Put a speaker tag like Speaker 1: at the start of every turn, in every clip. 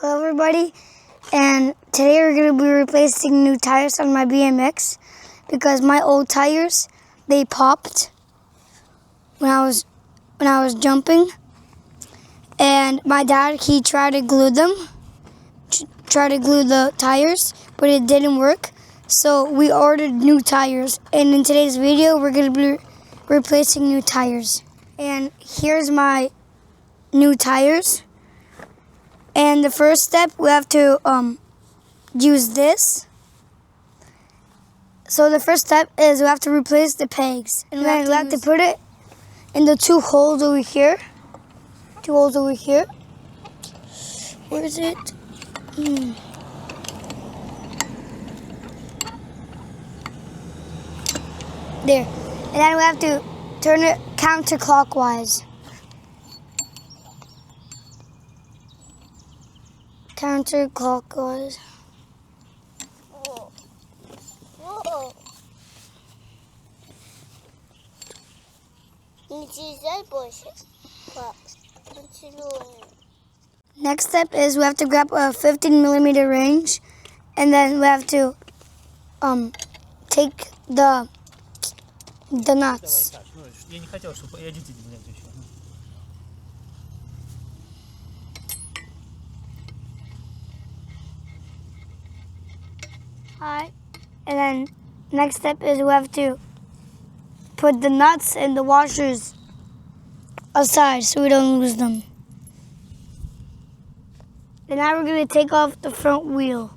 Speaker 1: Hello everybody, and today we're going to be replacing new tires on my BMX because my old tires, they popped when I was jumping, and my dad, he tried to glue the tires, but it didn't work. So we ordered new tires, and in today's video we're going to be replacing new tires. And here's my new tires. And the first step, we have to use this. So the first step is we have to replace the pegs. And then we have to put it in the two holes over here. Where is it? There. And then we have to turn it counterclockwise. Counterclockwise.
Speaker 2: Whoa.
Speaker 1: Next step is we have to grab a 15mm wrench, and then we have to take the nuts. Alright, and then next step is we have to put the nuts and the washers aside so we don't lose them. And now we're going to take off the front wheel.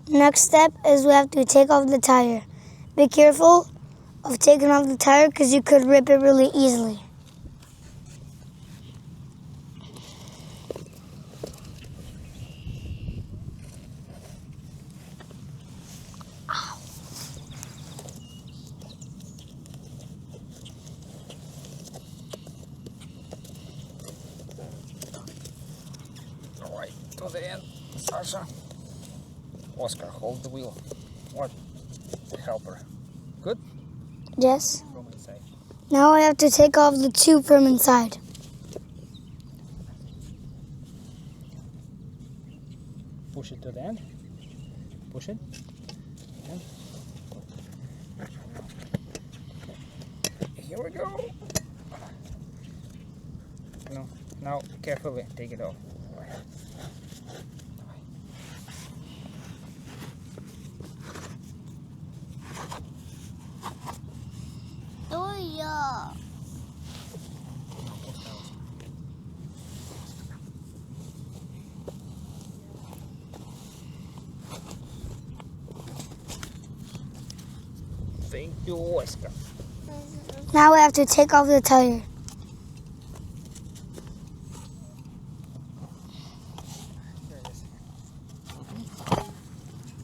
Speaker 1: Next step is we have to take off the tire. Be careful of taking off the tire because you could rip it really easily.
Speaker 3: Alright, to the end, Sasha. Oscar, hold the wheel. What? Help her. Good?
Speaker 1: Yes.
Speaker 3: From inside.
Speaker 1: Now I have to take off the tube from inside.
Speaker 3: Push it to the end. Push it. And here we go. No, now carefully take it off. Thank you, Oscar.
Speaker 1: Now we have to take off the tire.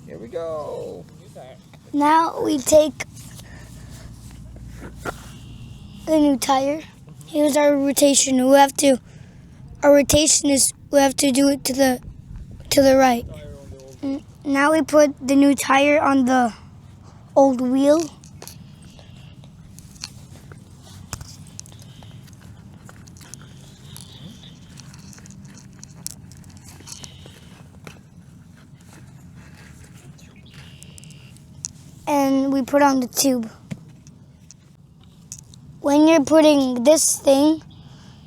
Speaker 3: Here we go.
Speaker 1: Now we take the new tire. Here's our rotation. Our rotation is we have to do it to the right. Now we put the new tire on the old wheel. And we put on the tube. When you're putting this thing,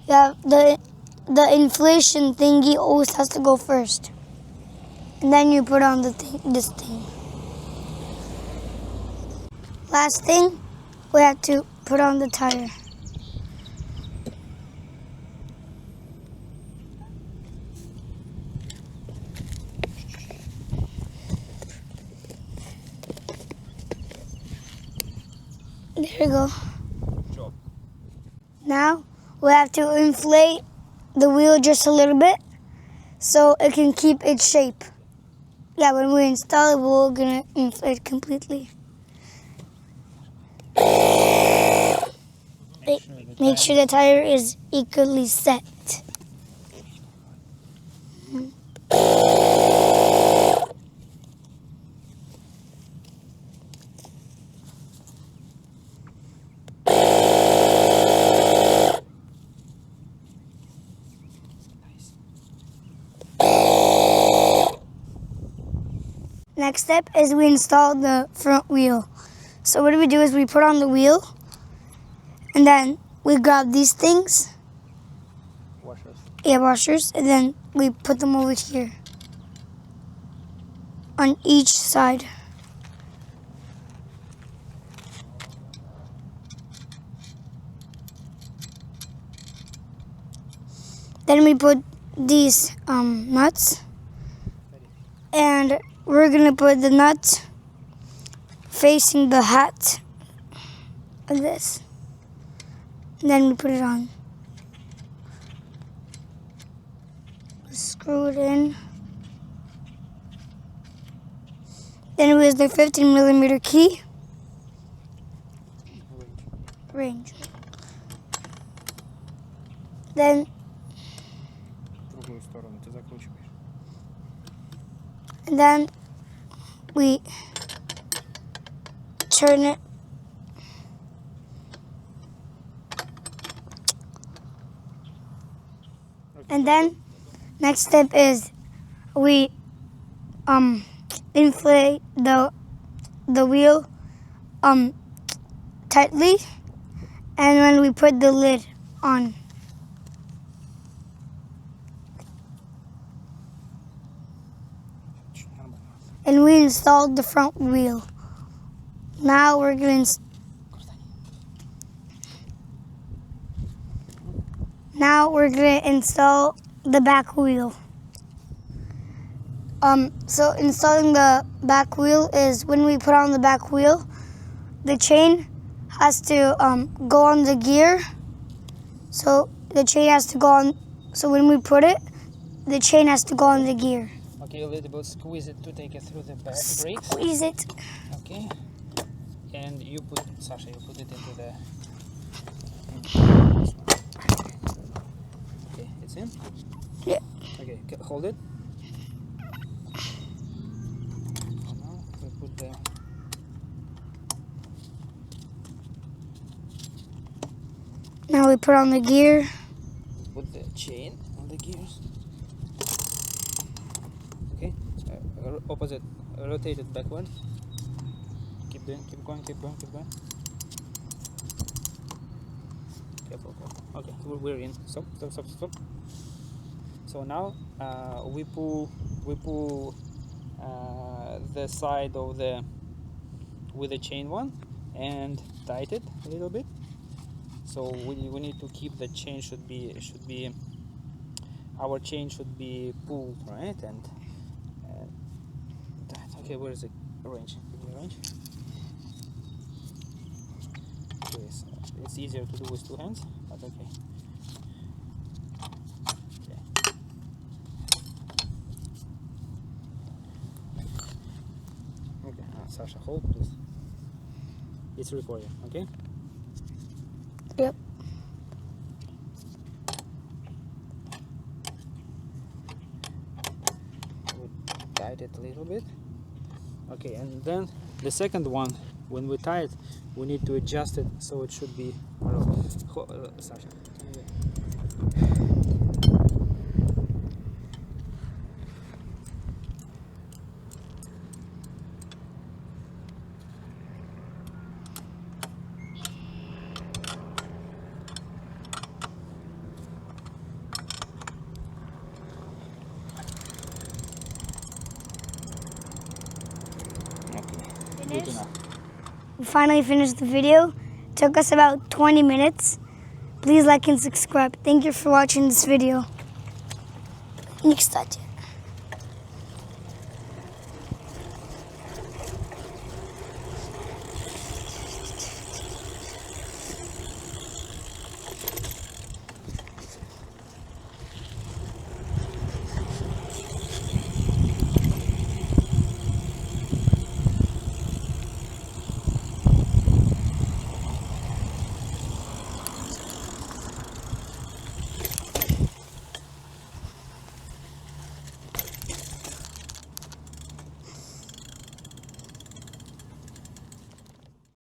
Speaker 1: you have the inflation thingy always has to go first. And then you put on this thing. Last thing, we have to put on the tire. There we go.
Speaker 3: Job.
Speaker 1: Now we have to inflate the wheel just a little bit so it can keep its shape. Yeah, when we install it, we're gonna inflate completely. Make sure the tire is equally set. next step is we install the front wheel. So what we do is we put on the wheel, and then we grab these things.
Speaker 3: Washers.
Speaker 1: Yeah, washers, and then we put them over here on each side. Then we put these nuts, and we're gonna put the nuts facing the hat like this. And then we put it on. Screw it in. Then we use the 15mm key. Range. Then
Speaker 3: Другую сторону ты закручиваешь.
Speaker 1: and then we turn it. And then next step is we inflate the wheel tightly, and when we put the lid on. And we installed the front wheel. Now we're gonna install the back wheel. So installing the back wheel is when we put on the back wheel, the chain has to go on the gear. So the chain has to go on. So when we put it, the chain has to go on the gear.
Speaker 3: Okay, a little bit squeeze it to take it through the back brakes.
Speaker 1: Squeeze it.
Speaker 3: Okay. And you put, Sasha, you put it into the... Okay, it's in?
Speaker 1: Yeah.
Speaker 3: Okay, hold it. Now we put the...
Speaker 1: Now we put on the gear.
Speaker 3: Put the chain on the gears. Okay, opposite, rotate it backward. Keep doing, keep going. Careful. Okay, we're in. Stop. So now we pull the side of the with the chain one and tight it a little bit. So we need to keep the chain should be our chain should be pulled, right? And tight. Okay, where is it? Arrange. Give me arrange. Okay, so it's easier to do with two hands, but okay. Okay, Sasha, hold please. It's recording, okay?
Speaker 1: Yep.
Speaker 3: We tied it a little bit. Okay, and then the second one, when we tie it, we need to adjust it so it should be. Sasha. Good enough.
Speaker 1: We finally finished the video. Took us about 20 minutes. Please like and subscribe. Thank you for watching this video. Next time.